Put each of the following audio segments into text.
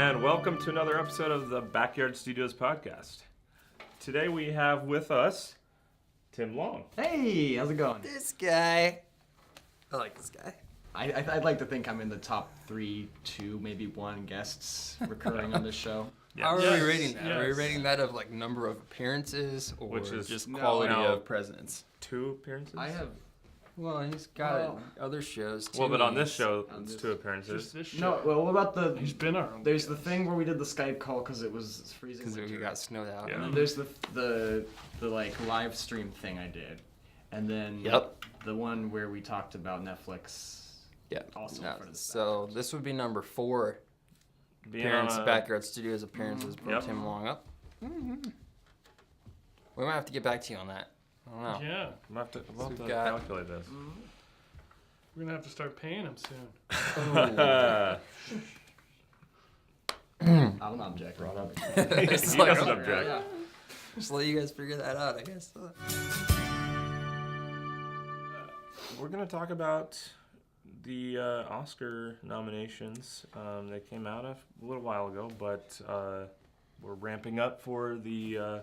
and welcome to another episode of the Backyard Studios podcast. Today we have with us Tim Long. Hey, how's it going? This guy. I like this guy. I'd like to think I'm in the top 3, 2, maybe 1 guests recurring on this show. Yes. How are Yes, we rating that? Are we yes. rating that of like number of appearances or Which is just No, quality no. of presence? 2 appearances? I have Well, he's got other shows too. Well, but on this show, On it's this- 2 appearances. Just this shit. no. Well, what about the? He's been our own There's the guest. thing where we did the Skype call because it was freezing. because we winter. got snowed out. Yeah. And then there's the like live stream thing I did, and then Yep. the one where we talked about Netflix. Yeah. Also No, for the so this would be number 4 Being on appearance, a- Backyard Studios appearances from Yep. Tim Long up. We might have to get back to you on that. I don't know. Yeah, We'll have to we've got- calculate this. we're gonna have to start paying him soon. I don't object. Brought up. It's He like, doesn't oh, object. Yeah. Just let you guys figure that out, I guess. We're going to talk about the Oscar nominations. They came out a little while ago, but we're ramping up for the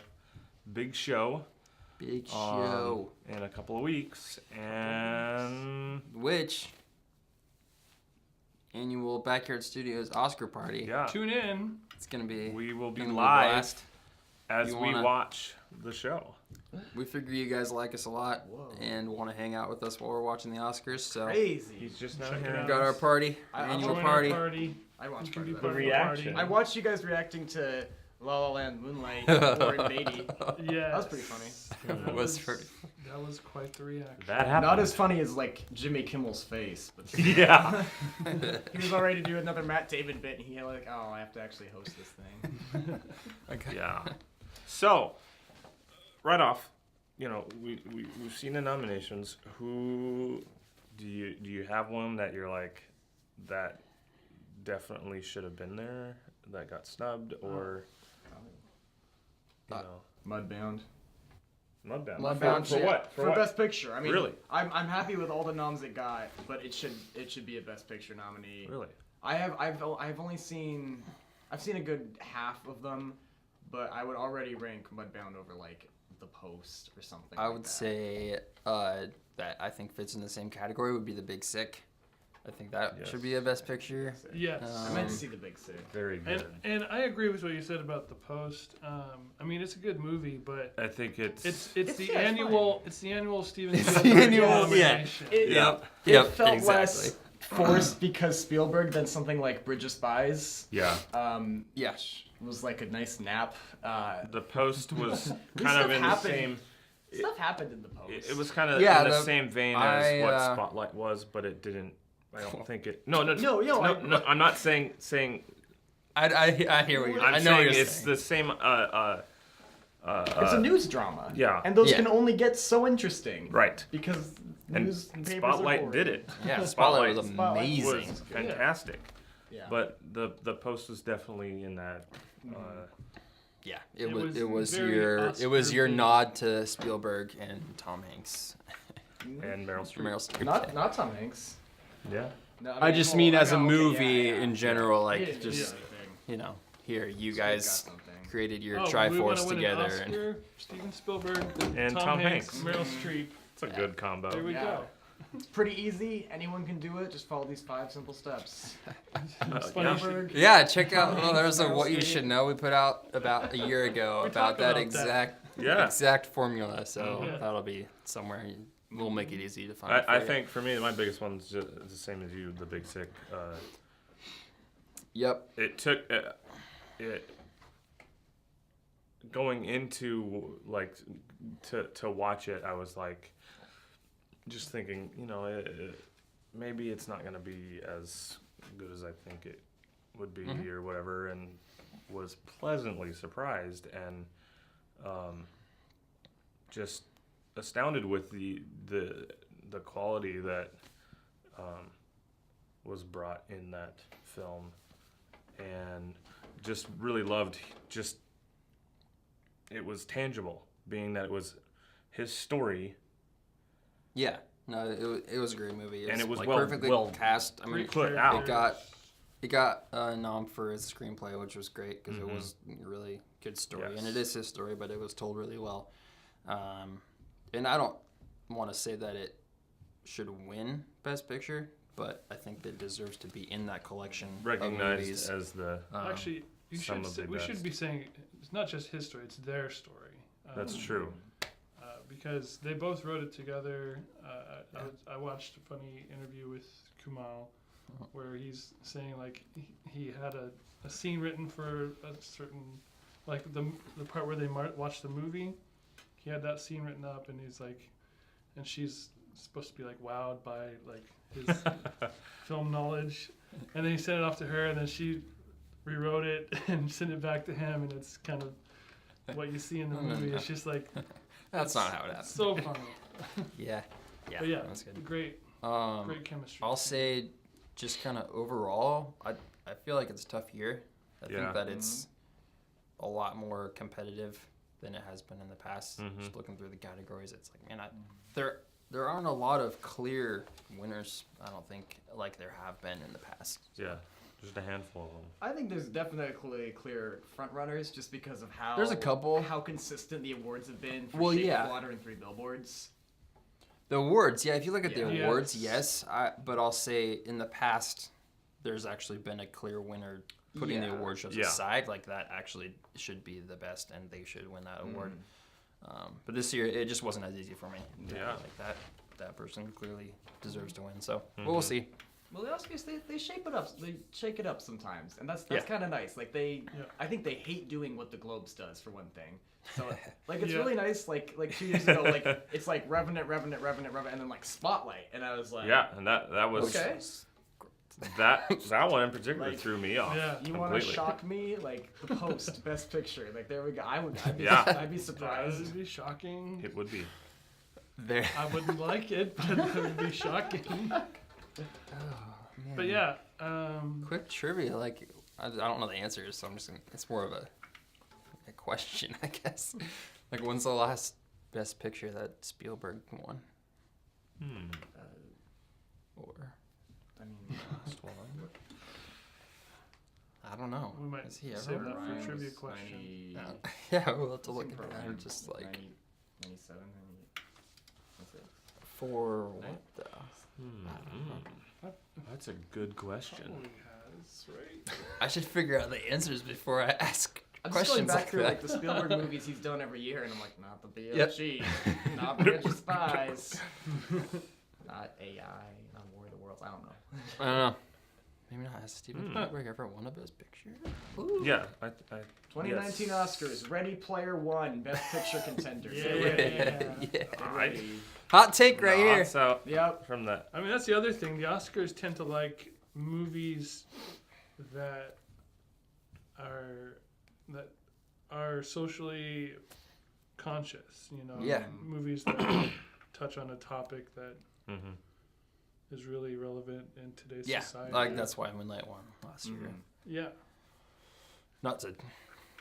big show Big show. in a couple of weeks. And Which annual Backyard Studios Oscar party? yeah, Tune in. It's gonna be. we will be gonna live blast. as You we wanna- watch the show. We figure you guys like us a lot Whoa. and want to hang out with us while we're watching the Oscars. So Crazy. He's just not Check it here. we out. got our party, I- annual Join party. Our party. I watched You can be part of part that. of the reaction. party. I watched you guys reacting to La La Land, Moonlight, Warren Beatty. Yeah, That was pretty funny. That was pretty. That was quite the reaction. That happened. Not as funny as like Jimmy Kimmel's face, but Yeah. he was all ready to do another Matt Damon bit, and he had like, oh, I have to actually host this thing. Okay. Yeah. So, right off, you know, we've seen the nominations. Who do you have one that you're like that definitely should have been there that got snubbed, or you know, Mudbound. Mudbound? Mudbound, For yeah. what? For what? Best Picture. I mean, Really? I'm happy with all the noms it got, but it should be a Best Picture nominee. Really? I've only seen a good half of them, but I would already rank Mudbound over like The Post or something. I like would that. say that I think fits in the same category would be The Big Sick. I think that Yes. should be a Best Picture. Yes. I meant to see The Big Sick. Very good. And I agree with what you said about The Post. I mean, it's a good movie, but I think it's it's It's- the yeah, it's annual it's the annual Steven It's the Spielberg annual- yeah. nomination. It, Yep. It Yep, felt exactly. less forced because Spielberg than something like Bridge of Spies. yeah. Yeah. Was like a nice nap. The Post was This kind of stuff in happened. the same. Stuff happened in The Post. It was kind of Yeah, in the the- same vein I, as what Spotlight was, but it didn't. I don't think it. No. I'm not saying. I hear what you're. I'm I know saying what you're it's saying. the same. It's a news drama. yeah. And those Yeah. can only get so interesting. Right. Because And news papers Spotlight are did boring. it. Yeah, Spotlight was Spotlight amazing. Was fantastic. Yeah. But the Post was definitely in that. Yeah, It it was was very it was your Oscar-bait. nod to Spielberg and Tom Hanks. And Meryl Streep. Meryl Streep. not Tom Hanks. Yeah. No, I just mean as a okay, movie yeah, yeah. in general, He like didn't do just anything. you know, here you Just got guys something. created your Oh, we Triforce wanna win together, An Oscar, Steven Spielberg, And Tom Tom Hanks, Hanks. Meryl Streep. It's a good combo. There we Yeah. go. It's pretty easy. Anyone can do it. Just follow these 5 simple steps. It's funny you should- Spielberg. yeah, check out. Well, there's a Meryl What You Streep. Should Know we put out about a year ago We about talked that about that. exact Yeah. formula. So Yeah. that'll be somewhere. We'll make it easy to find. I for you. think for me, my biggest one's just the same as you. The Big Sick. Yep. It took it going into like to watch it. I was like just thinking, you know, maybe it's not gonna be as good as I think it would be or whatever, and was pleasantly surprised and just astounded with the quality that was brought in that film, and just really loved just it was tangible, being that it was his story. Yeah. No, it was a great movie. And it was like well perfectly cast. I mean, put out. it got It got a nom for his screenplay, which was great because Mhm. it was a really good story, and Yes. it is his story, but it was told really well. And I don't want to say that it should win Best Picture, but I think that it deserves to be in that collection of Recognized movies. as the. Actually, some of the we should best. be saying it's not just his story; it's their story. That's true. Because they both wrote it together. I watched a funny interview with Kumail where he's saying like he had a scene written for a certain, like the part where they watched the movie. He had that scene written up, and he's like, and she's supposed to be like wowed by like his film knowledge, and then he sent it off to her, and then she rewrote it and sent it back to him, and it's kind of what you see in the movie. It's just like That's not how it happened. so funny. Yeah. But yeah, that's good. great Um, chemistry. I'll say, just kind of overall, I feel like it's a tough year. I Yeah. think that it's a lot more competitive than it has been in the past. Mhm. Just looking through the categories, it's like, man, there aren't a lot of clear winners. I don't think like there have been in the past. Yeah, just a handful of them. I think there's definitely clear front runners just because of how There's a couple. how consistent the awards have been for Well, Shape yeah. of Water and Three Billboards. The awards, yeah. If you look at the Yeah. awards, Yes. yes. But I'll say in the past, there's actually been a clear winner. Putting the Yeah. award shows Yeah. aside, like that actually should be the best, and they should win that award. Mm. But this year, it just wasn't as easy for me. Yeah. Like that person clearly deserves to win. So Mhm. we'll see. Well, the Oscars they shape it up. They shake it up sometimes, and that's Yeah. kind of nice. Like they, Yeah. I think they hate doing what the Globes does for one thing. So like it's Yeah. really nice. Like 2 years ago, like it's like Revenant, and then like Spotlight, and I was like, Yeah, and that was okay. that one in particular Like, threw me off. Yeah. You want to completely. shock me? Like the Post, Best Picture. Like there we go. I'd be, Yeah. I'd be That surprised. would be shocking. It would be. There. I wouldn't like it, but that would be shocking. But yeah, Quick trivia. Like I don't know the answers, so I'm just gonna. It's more of a question, I guess. Like when's the last Best Picture that Spielberg won? Or I mean, I don't know. we might Has he save ever? that for a Ryan trivia was question. 90, Yeah, we'll have to was look it at for that. Ryan? I'm just like 90, 97, 98. That's it. for what the? That's a good question. Probably has, right? I should figure out the answers before I ask I'm just going questions back like through that. like the Spielberg movies he's done every year, and I'm like, not the Yep. BLG, not Bridge of Spies, not AI, not War of the Worlds. I don't know. I don't know. Maybe not. Has Steven Spielberg ever won a Best Picture? Ooh. Yeah, I 2019 yes. Oscars, Ready Player One, Best Picture contender. Yeah. Get ready. Yeah. Get Alright. ready. Hot take right here. So Yep. from that, I mean, that's the other thing. The Oscars tend to like movies that are socially conscious. You know, Yeah. movies that touch on a topic that mhm. is really relevant in today's Yeah, society. like that's why Moonlight won last year. Mhm. Yeah, Not to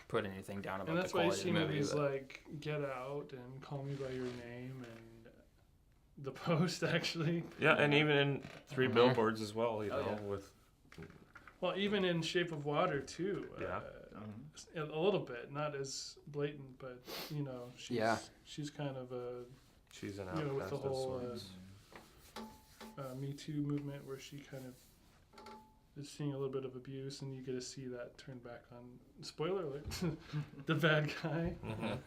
put anything down about and the that's why you quality see of the movie, movies but like Get Out and Call Me by Your Name and The Post. Actually, Yeah, and even in Three Mhm. Billboards as well. You Oh, know, yeah. with well, even in Shape of Water too. Yeah. A little bit, not as blatant, but you know, she's kind of a she's an You know, with outcast the of whole, sorts. Me Too movement where she kind of is seeing a little bit of abuse, and you get to see that turn back on. Spoiler alert: the bad guy. Mhm.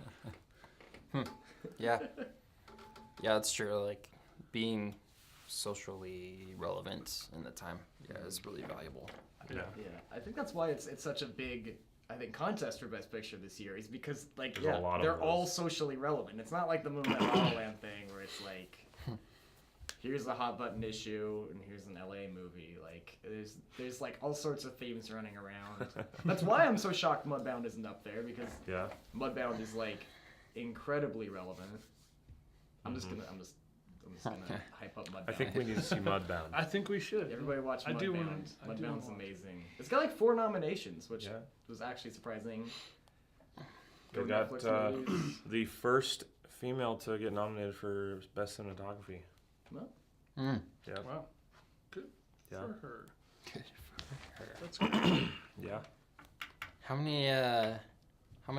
yeah, that's true. Like being socially relevant in the time, is really valuable. Yeah. Yeah, I think that's why it's such a big contest for Best Picture this year is because like There's a lot of they're those. all socially relevant. It's not like the Moonlight La La Land thing where it's like here's a hot button issue and here's an LA movie. Like there's like all sorts of themes running around. That's why I'm so shocked Mudbound isn't up there because Yeah. Mudbound is like incredibly relevant. I'm just gonna hype up Mudbound. I think we need to see Mudbound. I think we should. Everybody watch I do Mudbound. wanna- I do Mudbound's wanna- amazing. It's got like 4 nominations, which Yeah. was actually surprising. They Go got Netflix movies. the first female to get nominated for best cinematography. Well, Mm. Yeah. Wow, good Yeah. for her. her. That's good. Yeah. How many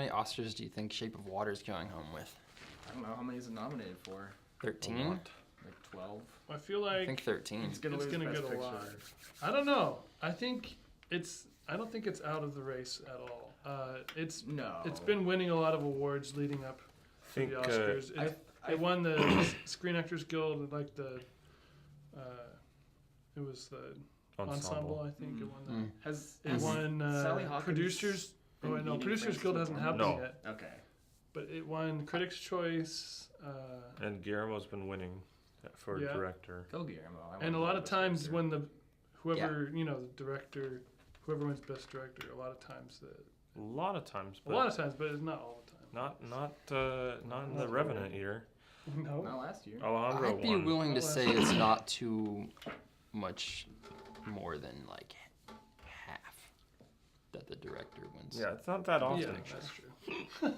Oscars do you think Shape of Water is going home with? I don't know how many is it nominated for. 13? lot. Like 12. I feel I like think 13. It's gonna it's lose gonna Best get a Picture. lot. I don't know. I don't think it's out of the race at all. It's No. been winning a lot of awards leading up I to think the Oscars. It won the Screen Actors Guild, like the. It was the ensemble. I think it won that. Mm. Has It won Sally Hawkins producers. Oh been wait, no, beating Producers Frances Guild hasn't McDormand? happened No. yet. Okay. But it won Critics' Choice. and Guillermo's been winning for Yeah. director. Go Guillermo. I And a want lot of Best times Picture. when whoever the director, whoever wins Best Director, a lot of times A lot of times, a but lot of times, but it's not all the time. not in the Not Revenant year. No. Not last year. Alejandro I'd be won. willing to Well, say it's not too much more than like half that the director wins. Yeah, it's not that often. Yeah, that's true.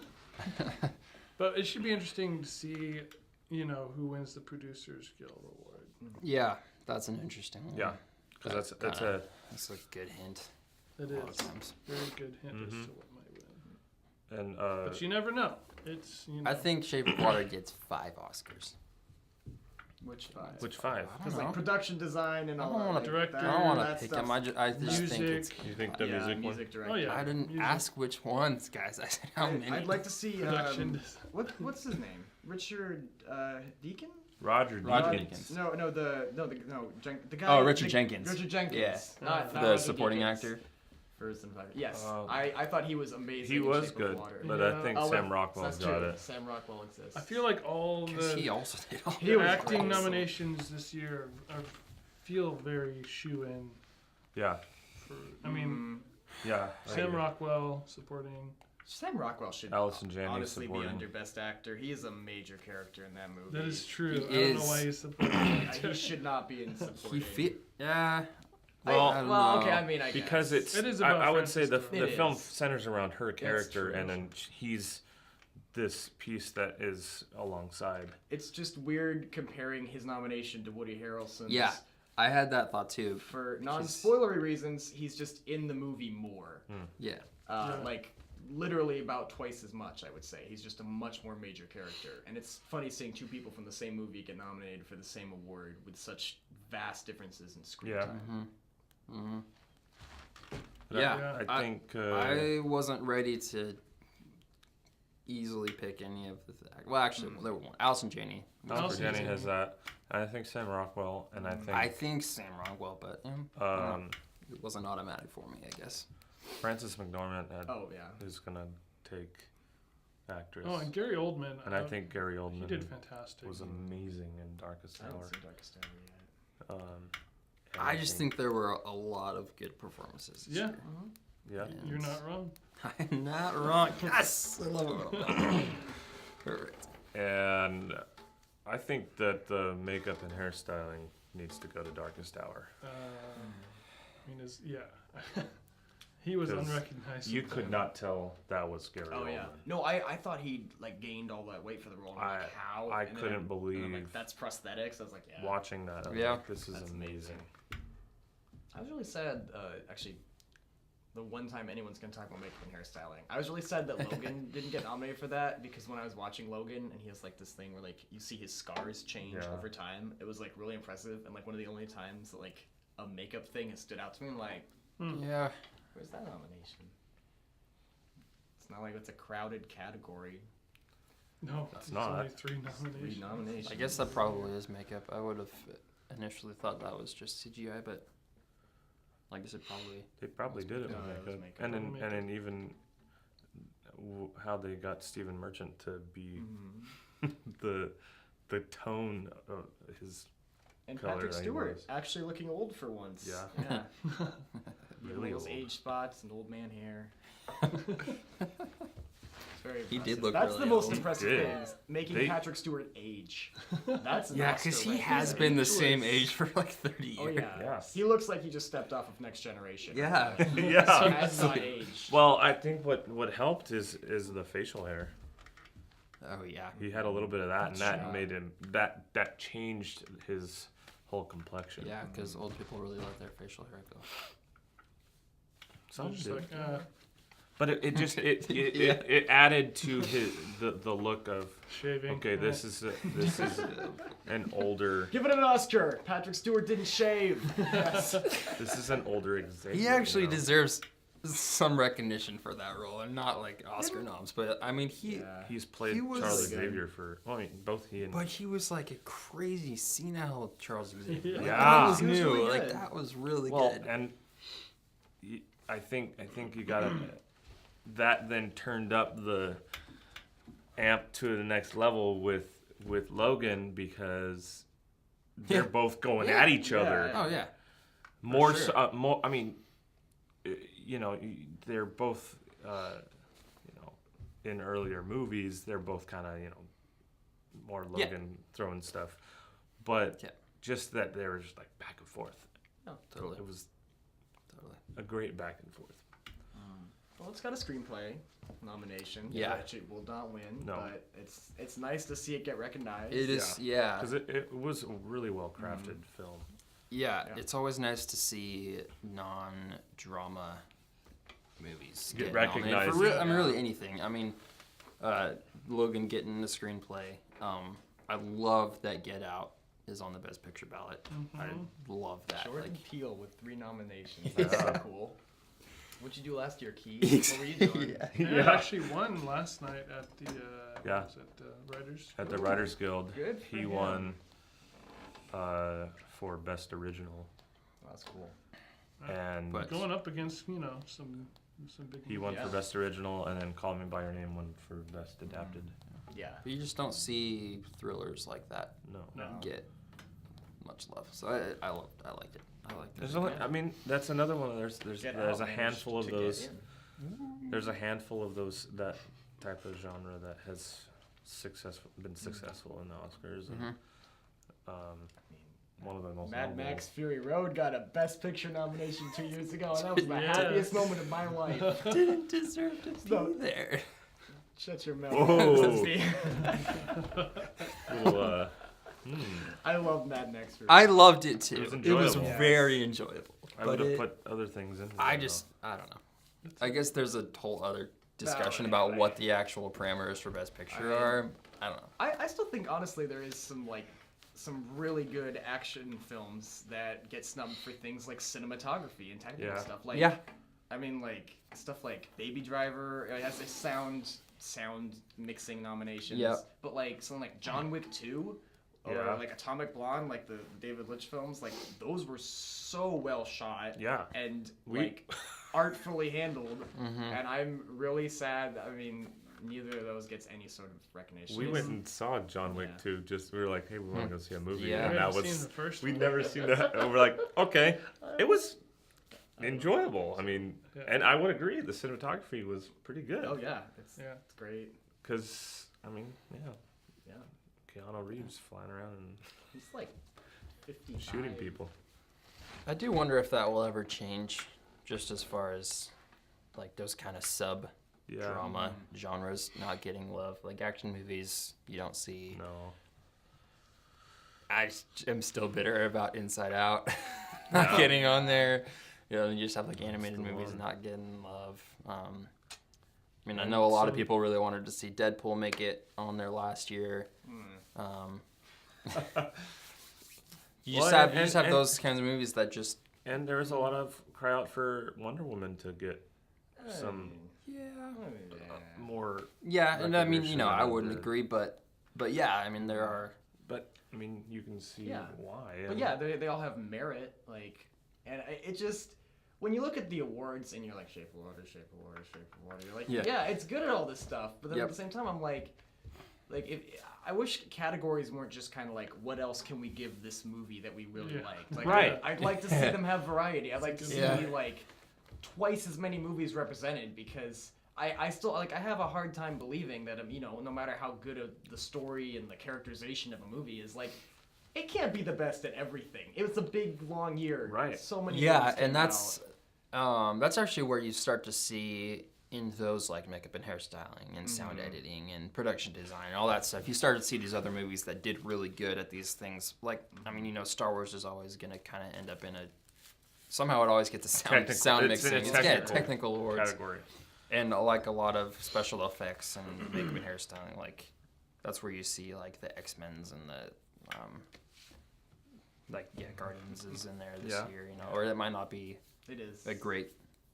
But it should be interesting to see, who wins the Producers Guild Award. Yeah, that's an interesting one. Yeah, because that's a That's a good hint. It a lot of is times. very good hint as Mhm. to what might win. and But you never know. It's I think Shape of Water gets 5 Oscars. Which five? which 5? I don't Because know. like production design and I all don't that. wanna- like, Director, I don't want that to pick stuff's- them. I just think it's. Music. You think the yeah, music one? music director. Oh, yeah. I didn't Music. ask which ones, guys. I said how many. I'd like to see Production design. what's his name? Richard Deacon? Roger Roger Deakins. Deakins. No, the guy. Oh, Richard Jenkins. Richard Jenkins. Yeah. Not the Roger supporting Deakins. actor. First and five. Yes, Oh. I thought he was amazing. He in was Shape of good, Water. but Yeah. I think Oh, Sam wait, Rockwell's that's got true. it. Sam Rockwell exists. I feel like all Because he the also did all. He was acting great. nominations this year feel very shoe-in Yeah, for. I mean, yeah. I Sam agree. Rockwell supporting. Sam Rockwell should Allison Janney honestly be supporting. under Best Actor. He is a major character in that movie. That is true. He I don't know is. why he's supporting. He should not be in supporting. He fit. Yeah. Well, I don't well, know. okay. I mean, I because guess. it's It is I about would say the Francis It film is. centers around her character, true. and then he's this piece that is alongside. It's just weird comparing his nomination to Woody Harrelson's. Yeah. I had that thought too. For non-spoilery reasons, he's just in the movie more. Yeah. Yeah. Like literally about twice as much, I would say. He's just a much more major character, and it's funny seeing two people from the same movie get nominated for the same award with such vast differences in screen Yeah. time. Mm-hmm. But Yeah. I think I wasn't ready to easily pick any of the. Well, actually, there were one. Allison Janney. Allison Allison Janney Janney. has that. I think Sam Rockwell, and I think I think Sam Rockwell, but I don't know. It wasn't automatic for me, I guess. Frances McDormand Oh yeah. is gonna take actress. Oh, and Gary Oldman. and I think Gary Oldman he did fantastic. was amazing in Darkest I haven't Hour. seen Darkest Hour yet. And I just think there were a lot of good performances. This Yeah. year. yeah. And You're not wrong. I'm not wrong. Yes, I love it. When I'm not wrong. Perfect. And I think that the makeup and hairstyling needs to go to Darkest Hour. I mean, he was 'Cause unrecognizable. You could not tell that was Gary Oh Oldman. yeah. No, I thought he like gained all that weight for the role. And I'm like, how? I And then couldn't and I'm believe like, that's prosthetics. I was like, yeah. watching that. I was Yeah. like, this is That's amazing. I was really sad, actually, the one time anyone's gonna talk about makeup and hairstyling. I was really sad that Logan didn't get nominated for that, because when I was watching Logan and he has like this thing where like you see his scars change Yeah. over time, it was like really impressive, and like one of the only times that like a makeup thing has stood out to me. I'm like, Yeah. where's that nomination? It's not like it's a crowded category. No, It's it's not. only 3 Three nominations. nominations. I guess that probably is makeup. I would have initially thought that was just CGI, but I guess it probably. They probably did it No, with it was makeup. makeup. And then Makeup. and then even how they got Stephen Merchant to be Mhm. the tone of his And color Patrick that he Stewart was. actually looking old for once. Yeah. Yeah. Really those old. age spots and old man hair. It's very He did impressive. look That's really the most old. impressive He did. thing, is making They- Patrick Stewart age. That's an Yeah, Oscar because he right has there. been the He same was- age for like 30 years. Oh yeah. Yes. He looks like he just stepped off of Next Generation. Yeah. He Yeah. has not aged. Well, I think what helped is the facial hair. Oh yeah. He had a little bit of that, and that That's made him that changed his whole complexion. Yeah, because old people really let their facial hair go. Some just did. like, But it just Yeah. it added to the look of shaving. okay, this is an older Give it an Oscar. Patrick Stewart didn't shave. Yes. this is an older Xavier. He actually you know? deserves some recognition for that role, and not like Oscar noms. But I mean, He's played he was Charles really good. Xavier for. Well, I mean, both he and. but he was like a crazy senile Charles Xavier. Yeah. Like, Yeah. that was He was new. really Like good. that was really well, good. and I think you gotta. That then turned up the amp to the next level with Logan because they're Yeah. both going Yeah. at each other. Yeah. Oh yeah. More sure. so, more. I mean, you know, they're both, you know, in earlier movies, they're both kind of, you know, more Yeah. Logan throwing stuff, but Yeah. just that they were just like back and forth. Totally. It was Totally. a great back and forth. Well, it's got a screenplay nomination. Yeah. Which it will not win. No. But it's nice to see it get recognized. It is. Yeah. Because it was a really well crafted film. Yeah, Yeah. it's always nice to see non-drama movies Get nominated recognized. For I mean, Yeah. really anything. I mean, Logan getting the screenplay. I love that Get Out is on the Best Picture ballot. I love that. Jordan Like, Peele with 3 nominations. That's so Yeah. cool. What'd you do last year, Keith? What were you doing? yeah. Yeah, Yeah. I actually won last night at the Yeah. was it Writers At the Guild? Writers Guild, Good for he him. won for Best Original, That's cool. and But- Going up against some big. he won Yeah. for Best Original, and then Call Me by Your Name won for Best Adapted. Yeah. But you just don't see thrillers like that No. No. get much love. So I liked it. I liked it. There's only, I mean, that's another one. There's Get there's Out a managed handful of to get those. in. There's a handful of those that type of genre that has been successful in the Oscars. And, one of the most Mad notable- Max Fury Road got a Best Picture nomination 2 years ago, and that was the Yes. happiest moment of my life. Didn't deserve to be No. there. Shut your mouth. Whoa. Steve. little, I love Mad Max Fury I Road. loved it too. It was It was enjoyable. very enjoyable. I But would have it- put other things in. I don't know. I guess there's a whole other discussion No, about anyway. what the actual parameters for Best Picture I mean- are. I don't know. I still think honestly there is some really good action films that get snubbed for things like cinematography and technical Yeah. stuff. Like, Yeah. I mean, like stuff like Baby Driver it has a sound mixing nominations. Yep. But like something like John Wick 2 or Yeah. like Atomic Blonde, like the David Lynch films, like those were so well shot Yeah. and We- like artfully handled. Mm-hmm. And I'm really sad. I mean, neither of those gets any sort of recognition. We went and saw John Wick Yeah. 2. Just we were like, hey, we want to go see a movie, Yeah. and I've that never was seen the first we'd one. never seen that. And we're like, okay, it was enjoyable. I mean, Yeah. and I would agree, the cinematography was pretty good. Oh yeah, it's Yeah. great. Because I mean, yeah, Yeah, Keanu Reeves flying around and he's like 55. shooting people. I do wonder if that will ever change, just as far as like those kind of sub Yeah. drama genres not getting love. Like action movies, you don't see. No. I am still bitter about Inside Out not getting on there. You know, you just have like animated the movies one. not getting love. I mean, I And know a lot of some- people really wanted to see Deadpool make it on there last year. Mm. You Well, just have and- those kinds of movies that just And there was a lot of cry out for Wonder Woman to get some more. yeah, and I mean, you Recognition know, I of wouldn't the- agree, but yeah, I mean, there are. But I mean, you can see Yeah. why. But and- yeah, they all have merit. Like, and it just when you look at the awards and you're like Shape of Water, Shape of Water, Shape of Water, you're like, Yeah. yeah, it's good at all this stuff. But then Yep. at the same time, I'm like if I wish categories weren't just kind of like, what else can we give this movie that we really Yeah. liked? Like, Right. I'd like to see them have variety. I'd like to see Yeah. like twice as many movies represented because I still like I have a hard time believing that you know no matter how good the story and the characterization of a movie is like it can't be the best at everything. It was a big long year. Right. So many. Yeah, movies came and that's out. that's actually where you start to see in those like makeup and hairstyling and sound editing and production design and all that stuff. You start to see these other movies that did really good at these things. Like, I mean, you know, Star Wars is always gonna kind of end up in a somehow it always gets a Technical- sound it's in mixing. a It's technical technical awards. category. And like a lot of special effects and makeup and hairstyling, like that's where you see like the X-Men's and the Guardians is in there this Yeah. year, or it might not be It is a great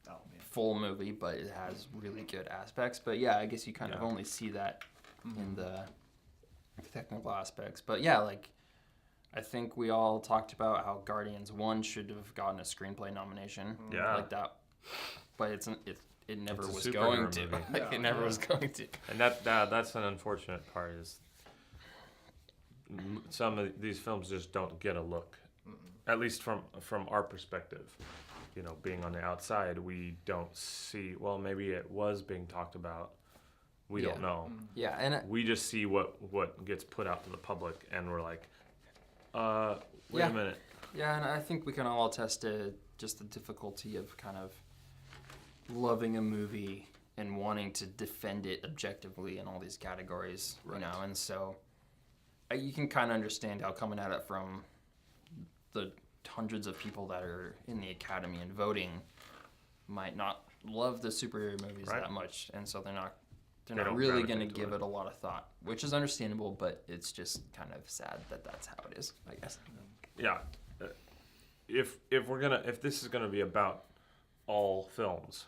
Oh man. full movie, but it has really good aspects. But yeah, I guess you kind of Yeah. only see that in the technical aspects. But yeah, like I think we all talked about how Guardians 1 should have gotten a screenplay nomination. Yeah. Like that, but it never It's a was superhero going to. movie. Like Yeah. it never was going to. And that's an unfortunate part is some of these films just don't get a look. At least from our perspective. Being on the outside, we don't see, well, maybe it was being talked about. We Yeah. don't know. Yeah, and We just see what gets put out to the public, and we're like, wait Yeah. a minute. yeah, and I think we can all attest to just the difficulty of kind of loving a movie and wanting to defend it objectively in all these categories, and so you can kind of understand how coming at it from the hundreds of people that are in the Academy and voting might not love the superhero movies Right. that much, and so they're not They don't really going to gravitate to give it. it a lot of thought, which is understandable, but it's just kind of sad that that's how it is, I guess. Yeah. If this is gonna be about all films,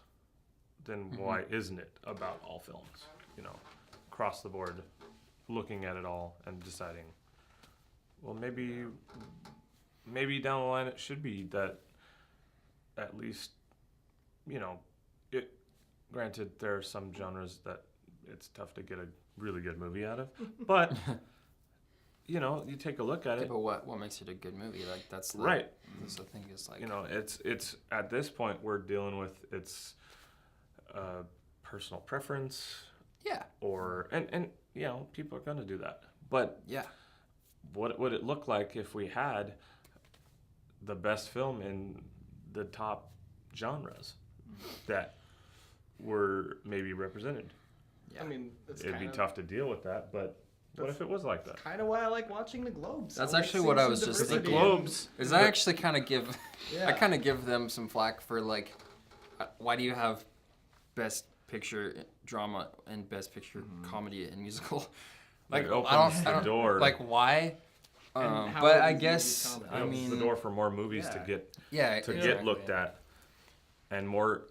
then why isn't it about all films? Across the board, looking at it all and deciding, well, maybe down the line it should be that at least, it. Granted, there are some genres that it's tough to get a really good movie out of, but you take a look at Okay, it. but what makes it a good movie? Like that's the, Right. That's the thing is like It's at this point we're dealing with it's personal preference yeah, or and people are gonna do that. But yeah, what would it look like if we had the best film in the top genres that were maybe represented? yeah. I mean, it's It'd be tough to deal with that, but what if it was like that? Kind of why I like watching the Globes. That's I like actually seeing what I some was just The diversity thinking. Globes. Is I actually kind of give Yeah. I kind of give them some flack for like why do you have best picture drama and best picture comedy and musical? Like, I opens don't the door. Like why? And how But are I these guess movies I comedy? Opens mean the door for more movies to Yeah. get yeah get looked at, and more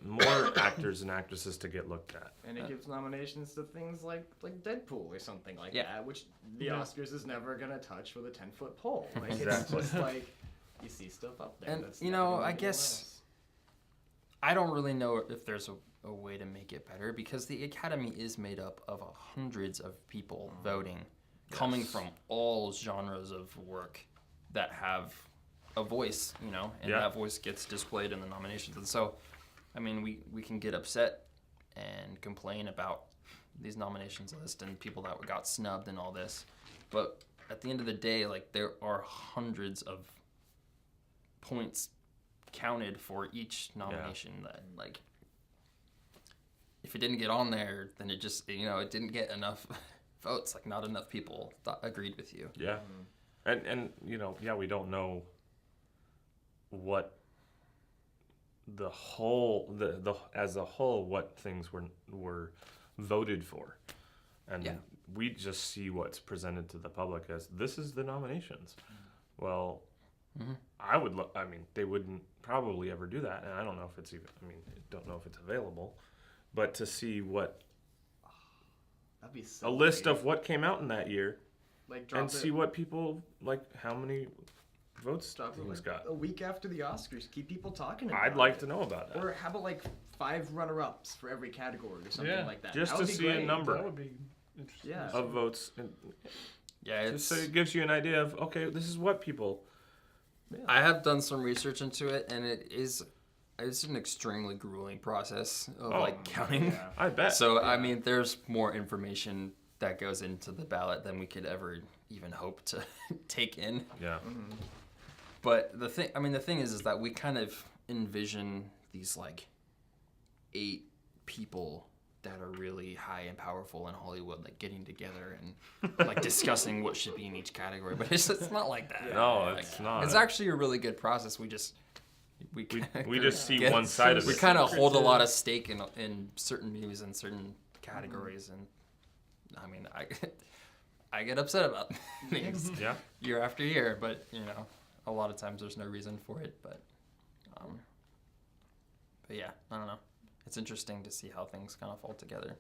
actors and actresses to get looked at. And it gives nominations to things like Deadpool or something like Yeah. that, which the Yeah. Oscars is never gonna touch with a 10-foot pole. Like Exactly. it's just like you see stuff up there. And, that's you never know, gonna I be guess- else. I don't really know if there's a way to make it better because the Academy is made up of hundreds of people voting, coming Yes. from all genres of work that have a voice, and Yeah. that voice gets displayed in the nominations. And so, I mean, we can get upset and complain about these nominations list and people that got snubbed and all this, but at the end of the day, like there are hundreds of points counted for each nomination that like if it didn't get on there then it just it didn't get enough votes, like not enough people agreed with you. Yeah, and we don't know what the whole the as a whole what things were voted for, and Yeah. we just see what's presented to the public as this is the nominations. Well, Mhm. I would I mean they wouldn't probably ever do that, and I don't know if it's even don't know if it's available, but to see what That'd be so a list great. of what came out in that year like drop and it, see what people like how many votes drop it things like got. a week after the Oscars. Keep people talking about I'd like to know about it. that. Or how about like 5 runner-ups for every category or something Yeah. like that? Just That to would be see a great. number. That would be interesting. Yeah. Of votes, and Yeah, it's just so it gives you an idea of okay, this is what people. I have done some research into it and it's an extremely grueling process of Oh, like counting. Yeah. I bet. So I mean, there's more information that goes into the ballot than we could ever even hope to take in. Yeah. But the thing is that we kind of envision these like 8 people that are really high and powerful in Hollywood, like getting together and like discussing what should be in each category. But it's not like that. No, Like, it's not. It's actually a really good process. We just We just see get- one side of We it. kind of hold a lot of stake in certain movies and certain categories, and I mean, I get upset about things Yeah. year after year, but you know, a lot of times there's no reason for it. But yeah, I don't know. It's interesting to see how things kind of fall together.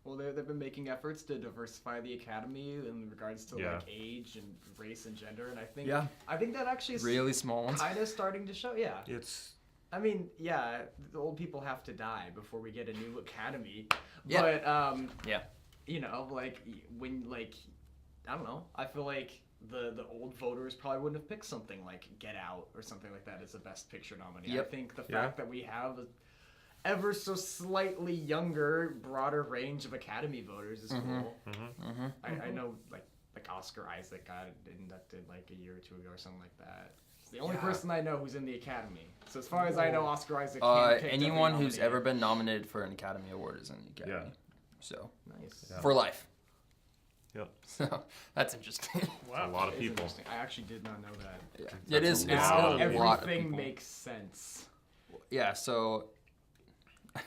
Well, they've been making efforts to diversify the academy in regards to Yeah. like age and race and gender, and I think Yeah. that actually is Really small ones. kind of starting to show. Yeah, It's I mean, yeah, the old people have to die before we get a new academy. Yeah. But Yeah. you know, like when like I don't know, I feel like the old voters probably wouldn't have picked something like Get Out or something like that as a Best Picture nominee. Yep. I think the Yeah. fact that we have a ever so slightly younger, broader range of Academy voters is cool. Mm-hmm. I know like Oscar Isaac got inducted like a year or two ago or something like that. He's the only Yeah. person I know who's in the Academy. So as far as I know, Oscar Isaac handpicked Anyone every who's nominee. ever been nominated for an Academy Award is in the Academy. Yeah. So Nice. Yeah. for life. Yep. So that's interesting. a lot of It's people. interesting. I actually did not know that. Yeah. It is. a It's lot a of people. lot of Everything people. makes sense. Yeah. So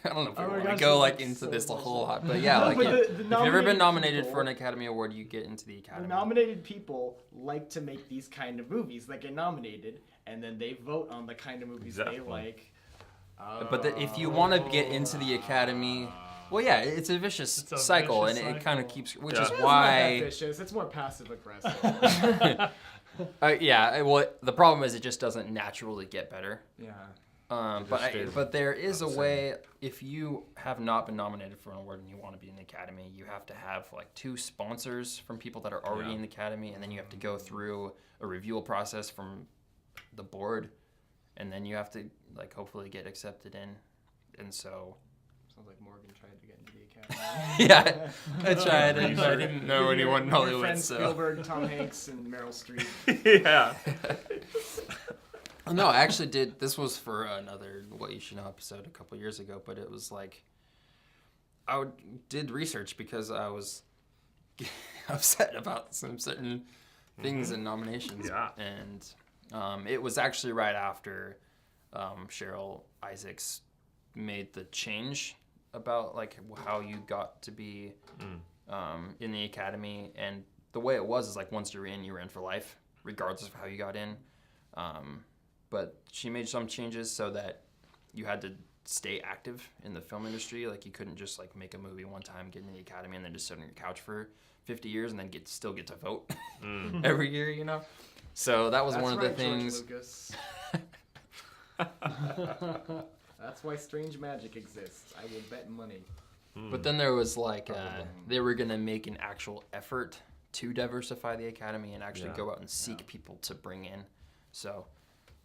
I don't know if we Oh my want to gosh, go it like makes into so this a much whole sense. lot, but yeah, like But yeah. the If you've ever nominated been nominated people- for an Academy Award, you get into the The Academy. nominated people like to make these kind of movies that get nominated, and then they vote on the kind of movies Exactly. they like. But if you want to get into the Academy, well, yeah, it's a vicious It's a cycle, vicious and it kind of cycle. keeps, which Yeah. is It's not that why. vicious. It's more passive aggressive. Yeah, well, the problem is it just doesn't naturally get better. Yeah. Just But there is a upsetting. way, if you have not been nominated for an award and you want to be in the Academy, you have to have like 2 sponsors from people that are already Yeah. in the Academy, and then you have to go through a review process from the board, and then you have to like hopefully get accepted in. And so, Sounds like Morgan tried to get into the Academy. yeah, I tried, and I didn't know With anyone in your Hollywood, friends so. Spielberg, Tom Hanks, and Meryl Streep. yeah. No, I actually did. This was for another What You Should Know episode a couple years ago, but it was like did research because I was upset about some certain things in nominations. Yeah. And it was actually right after Cheryl Isaacs made the change about like how you got to be in the Academy, and the way it was is like once you're in for life, regardless of how you got in. But she made some changes so that you had to stay active in the film industry. Like you couldn't just like make a movie one time, get into the Academy, and then just sit on your couch for 50 years and then still get to vote every year, you know? So that was That's one of right, the things. George Lucas. That's why Strange Magic exists. I will bet money. But then there was like Probably. they were gonna make an actual effort to diversify the Academy and actually Yeah. go out and seek people to bring in. So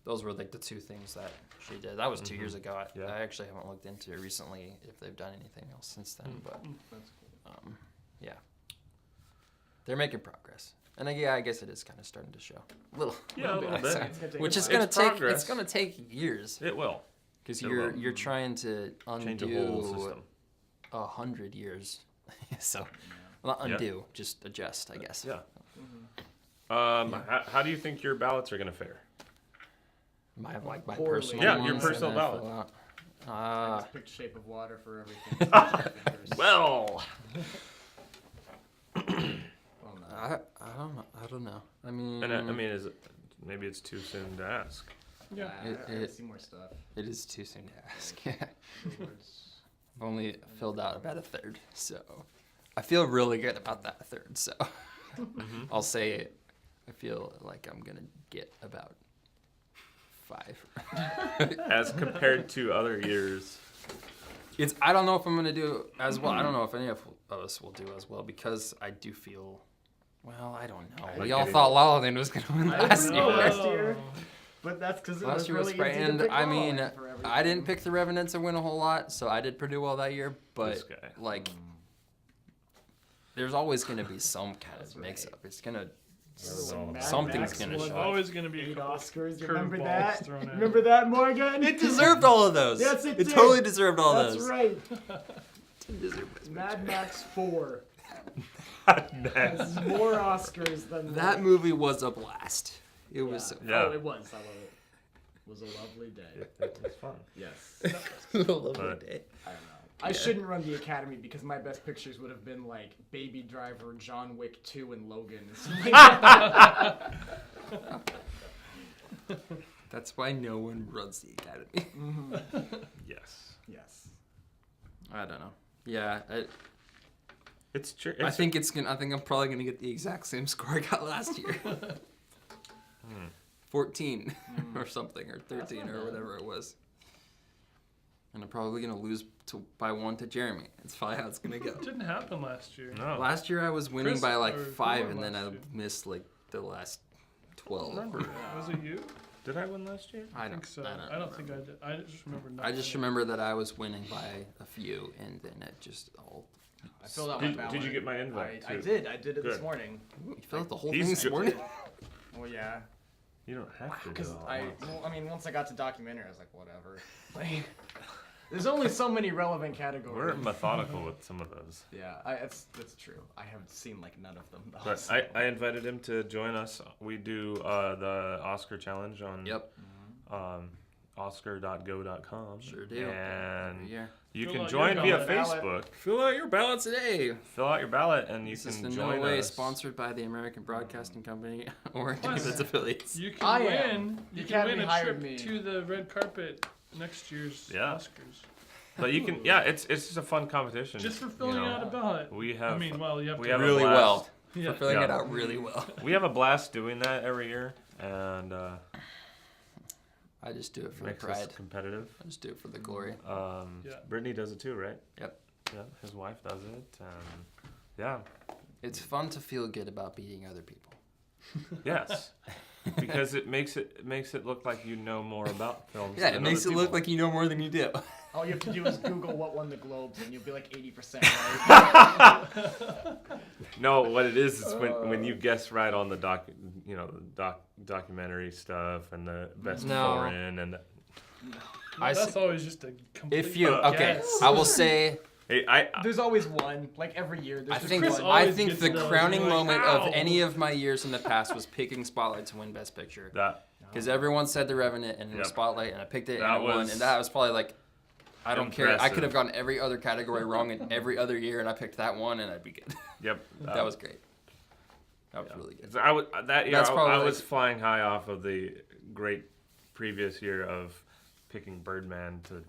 those were like the 2 things that she did. That was 2 years ago. Yeah. I actually haven't looked into it recently if they've done anything else since then. But That's cool. yeah, they're making progress. And I guess it is kind of starting to show a little, Yeah, a little bit. It's gonna take which a is while. gonna It's take progress. it's gonna take years It will. because It you're will. trying to Change the whole undo system. 100 years. So not Yeah. undo, just adjust, I guess. Yeah. Mm-hmm. How do you think your ballots are gonna fare? My my Poorly. personal Yeah, your ones personal that I ballot. fill out. I just picked Shape of Water for everything. Well, Well, no. I don't know. I mean, and I mean, is it, maybe it's too soon to ask. Yeah. I gotta see more stuff. it is too soon to ask. I've Awards. only filled out about a third, so I feel really good about that third. So I'll say it. I feel like I'm gonna get about 5. As compared to other years. I don't know if I'm gonna do as well. I don't know if any of us will do as well because I do feel. Well, I don't know. Like We all it thought La La Land was gonna win I last don't year. know. Last year. But that's because it Last was year was really great, easy to and pick I La La mean, Land for everything. I didn't pick the Revenant to win a whole lot, so I did pretty well that year. This But guy. like, there's always gonna be some kind That's of mix-up. right. It's gonna. When Mad Something's Max gonna won show. Always going to be a 8 couple Oscars. You curveballs remember that? thrown at Remember it. that, Morgan? It deserved all of those. Yes, it It did. totally deserved all That's those. right. It deserved Best Mad Picture. Max 4 Next. has more Oscars than That movie was a blast. It was. Yeah. Yeah. Oh, it was. I love it. was a lovely day. It was fun. Yes. Lovely But- day. I don't know. I shouldn't run the Academy because my best pictures would have been like Baby Driver, John Wick 2, and Logan. And something like that. That's why no one runs the Academy. Yes. Yes. I don't know. Yeah, It's true. I think I'm probably gonna get the exact same score I got last year. 14 or something, or 13 not or bad. whatever it was. And I'm probably gonna lose by 1 to Jeremy. That's probably how it's gonna go. It didn't happen last year. No. Last year I was winning Chris, by like or who 5, won and then I last year? missed like the last 12. remember. Was it you? Did I win last year? I I don't think so. I I don't think I did. I just remember not. I just winning. remember that I was winning by a few, and then it just all. I filled out my Did ballot. you get my invite? I too? did. I did it this Good. morning. You filled out the whole He's thing this good. morning. Well, yeah. You don't have to do Because it all at once. once I got to documentary, I was like, whatever. Like, there's only so many relevant categories. We're methodical with some of those. Yeah, that's true. I have seen like none of them though. But so- I invited him to join us. We do the Oscar challenge on Yep, oscar.go.com. sure do. And Yeah. you Fill can out join your via ballot. Facebook. Fill out your ballot today. Fill out your ballot and you This is can in join no way us. sponsored by the American Broadcasting Company or any Plus, of its affiliates. You can I win. am. You The can win Academy a hired trip me. to the red carpet next year's Yeah. Oscars. But you can, yeah, it's just a fun competition. Just for filling you know. out a ballot. We have I mean, well, you have we to have a Really blast. well. Yeah. For filling Yeah. it out really well. We have a blast doing that every year, and I just do it for the makes pride. us competitive. I just do it for the glory. Yeah. Brittany does it too, right? Yep. Yeah, his wife does it, and yeah, It's fun to feel good about beating other people. yes, because it makes it look like you know more about films. Yeah, it than makes it other look people. like you know more than you do. all you have to do is Google what won the Globes, and you'll be like 80% right. No, what it is when you guess right on the documentary stuff and the best No. foreign and I That's s- always just a complete If you okay, guess. I will say hey, There's always one. Like every year, there's I just think Chris one. always I think gets the those, crowning you're like, moment "Ow." of any of my years in the past was picking Spotlight to win Best Picture. that Because everyone said The Revenant and it was Yep. Spotlight, and I picked it That and it won. was And that was probably like, I don't care. I impressive. could have gotten every other category wrong in every other year, and I picked that one, and I'd be good. yep That was great. That was yeah. really good. So I was that year. That's I probably was like- flying high off of the great previous year of picking Birdman to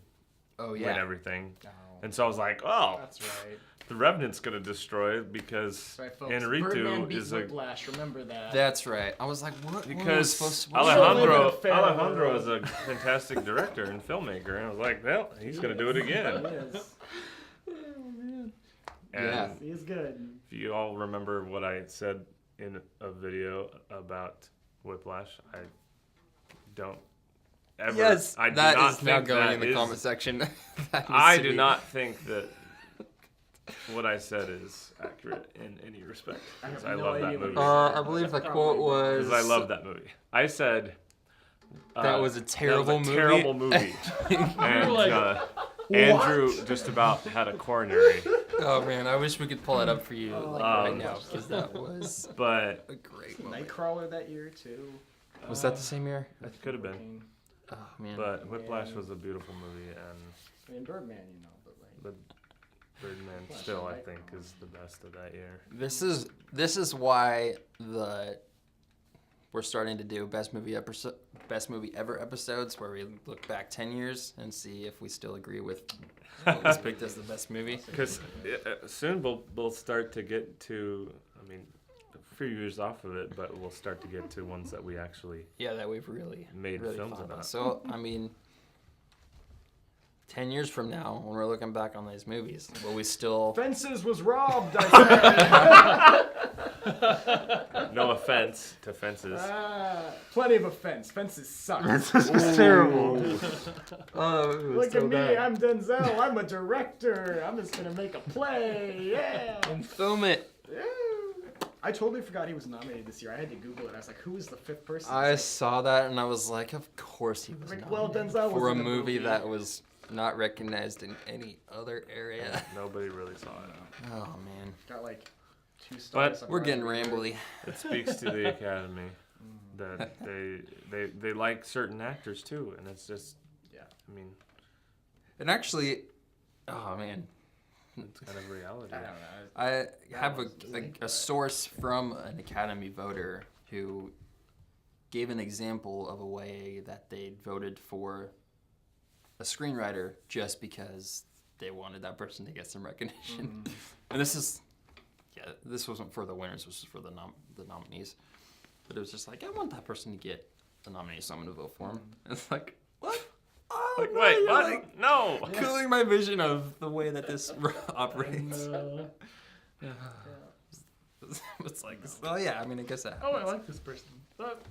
Oh win yeah. everything, Oh, and so I was like, oh, that's right. the Revenant's gonna destroy it because That's right, folks. Inarritu Birdman beat is a Whiplash. Remember that. That's right. I was like, what? What was because supposed to, live in a Alejandro fair Alejandro world. is a fantastic director and filmmaker, and I was like, well, he's gonna do it He again. is. And Yeah. He's good. if you all remember what I said in a video about Whiplash, I don't ever. Yes, I do that not is now think going that in the is- comment section. That needs I to do be- not think that what I said is accurate in any respect. I have Because I no love that idea what movie. you're saying. I believe the That's quote probably- was. Because I love that movie. I said That was a terrible movie. Terrible movie. And like, Andrew just about had a coronary, Oh man, I wish we could pull it up for you like right Um, now because that was but a great moment. Nightcrawler that year too. Was that the same year? it could have been. Oh man. But Whiplash was a beautiful movie, and I mean Birdman, you know, but like. but Birdman still, I think, is the best of that year. This is why we're starting to do best movie ever episodes where we look back 10 years and see if we still agree with what was picked as the best movie. Because soon we'll start to get to, I mean, a few years off of it, but we'll start to get to ones that we actually Yeah, that we've really made really films fond of. about. So I mean, 10 years from now, when we're looking back on these movies, will we still? Fences was robbed. I said. No offense to Fences. Plenty of offense. Fences suck. terrible. Look at me. I'm Denzel. I'm a director. I'm just gonna make a play. Yeah. And film it. Yeah. I totally forgot he was nominated this year. I had to Google it. I was like, who is the fifth person? I It's saw that and I was like, of course he was Like, well, nominated Denzel was for a in the movie movie. that was not recognized in any other area. Nobody really saw it. Oh man, got like 2 stars. But on we're getting Rotten rambly. It speaks to the Academy. that they like certain actors too, and it's just Yeah. I mean And actually, oh man, it's kind of reality. I don't know. I have was like a that. source from an Academy voter who gave an example of a way that they voted for a screenwriter just because they wanted that person to get some recognition. And this wasn't for the winners, this was for the nominees. But it was just like, I want that person to get the nominee, so I'm going to vote for him. And it's like, what? Oh, Like, no, wait, you're what? like No. killing my vision of the way that this operates. No. It's like, well, yeah, I mean, I guess that Oh, I happens. like this person. But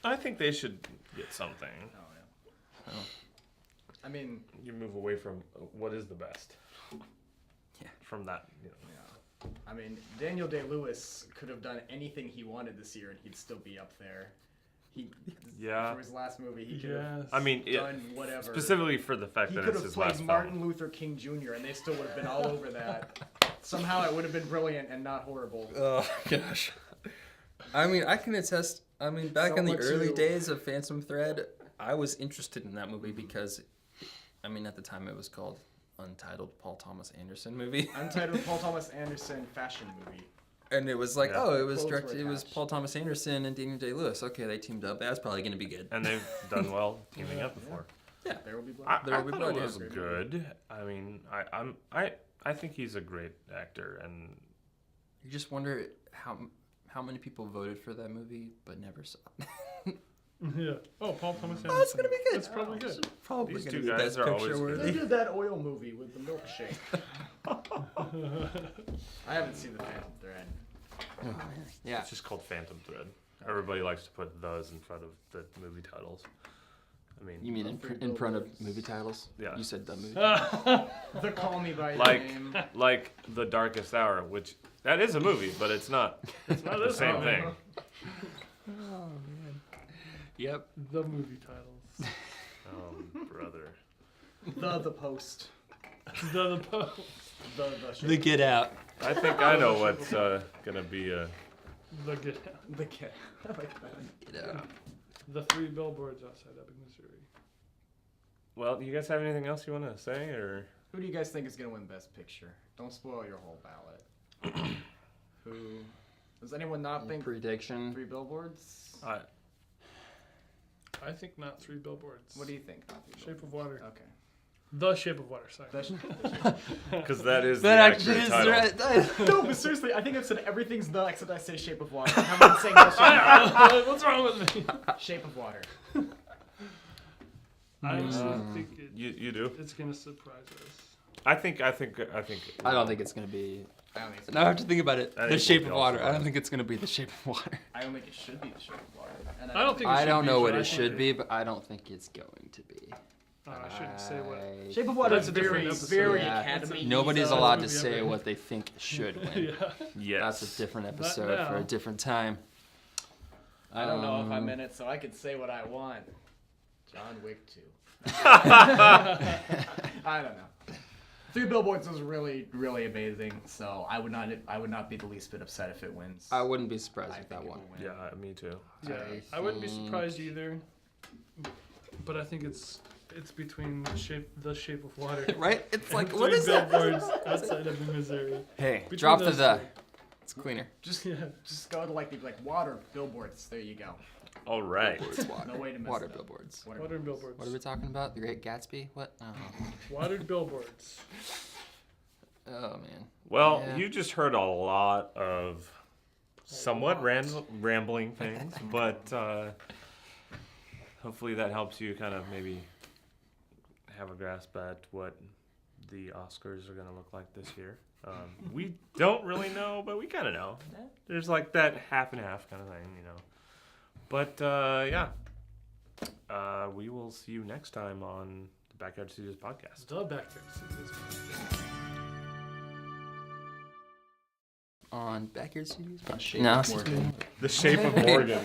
I think they should get something. Oh, yeah. I mean, You move away from what is the best. Yeah. From that, yeah. I mean, Daniel Day-Lewis could have done anything he wanted this year, and he'd still be up there. Yeah. For his last movie, he could yes. have I mean, done whatever. specifically for the fact He that could it's have his played last Martin film. Luther King Jr., and they still would have been all over that. Somehow it would have been brilliant and not horrible. Oh, gosh. I mean, I can attest, I mean, back in the Someone early to- days of Phantom Thread, I was interested in that movie because, I mean, at the time it was called Untitled Paul Thomas Anderson movie. Untitled Paul Thomas Anderson fashion movie. And it was like, Yeah. oh, it was Quotes were directed, it was attached. Paul Thomas Anderson and Daniel Day-Lewis. Okay, they teamed up. That's probably going to be good. And they've done well teaming up before. There will be blood. I There Will Be thought Blood, it yeah. was good. I mean, I think he's a great actor, and You just wonder how many people voted for that movie but never saw it. Yeah. Oh, Paul Thomas Anderson. Oh, it's going to be good. It's probably good. Probably These gonna two be guys Best are Picture always They worthy. did that oil movie with the milkshake. I haven't seen the Phantom Thread. Yeah. it's just called Phantom Thread. Everybody likes to put "thes" in front of the movie titles. I mean, You mean in front of movie titles? Yeah. You said the movie. The Call Me by Your like Name. like The Darkest Hour, which that is a movie, but it's not Not the this same one. thing. Oh man. Yep. The movie titles. Brother. The Post. The post. The Get Out. I think I know what's gonna be a. The Get Out. The Cat. I like that. Get Out. The 3 billboards outside Ebbing, Missouri. Well, do you guys have anything else you want to say, or Who do you guys think is gonna win Best Picture? Don't spoil your whole ballot. Who? Does anyone not think Prediction. 3 Billboards? I think not 3 billboards. What do you think? Not 3 Shape of Water. Billboards? Okay. The Shape of Water. Sorry. because that is That the actually accurate is title. the right title. No, but seriously, I think I've said everything's the except I say Shape of Water. I'm not saying the Shape of Water. What's wrong with me? Shape of Water. I honestly think You do? it's gonna surprise us. I think. I don't think it's gonna be. I don't think it's Now I have to think about it. I The think Shape we'll of be Water. also I don't think it's gonna be The Shape of Water. I don't think it should be the Shape of Water. And I don't think it I should don't be, know but what I it think should be, but I don't think it's going to be. I shouldn't say what. Shape of Water That's is a different very, episode. very Yeah. Academy. Nobody's So- allowed to movie say ever. what they think should win. Yeah. Yes. That's a different episode for now. a different time. I don't know if I'm in it, so I can say what I want. John Wick 2. I don't know. 3 Billboards was really, really amazing. So I would not be the least bit upset if it wins. I wouldn't be surprised I if think that it won. will win. Yeah, me too. Yeah, I wouldn't be surprised either. But I think it's between the shape of water. Right? It's like, and what 3 is that? billboards outside of Missouri. Hey, Between drop the those the. three. It's cleaner. Just go to like water billboards. There you go. All right. Billboards, water. No way to mess Water it up. billboards. Water and billboards. What are we talking about? The Great Gatsby? What? Oh, Watered billboards. oh man. Well, Yeah. you just heard a lot of somewhat rambling things, but hopefully that helps you kind of maybe have a grasp at what the Oscars are going to look like this year. We don't really know, but we kind of know. There's like that half and half kind of thing, you know. But yeah, we will see you next time on the Backyard Studios podcast. The Backyard Studios. On Backyard Studios? Shape No. of Morgan. The Shape of Morgan.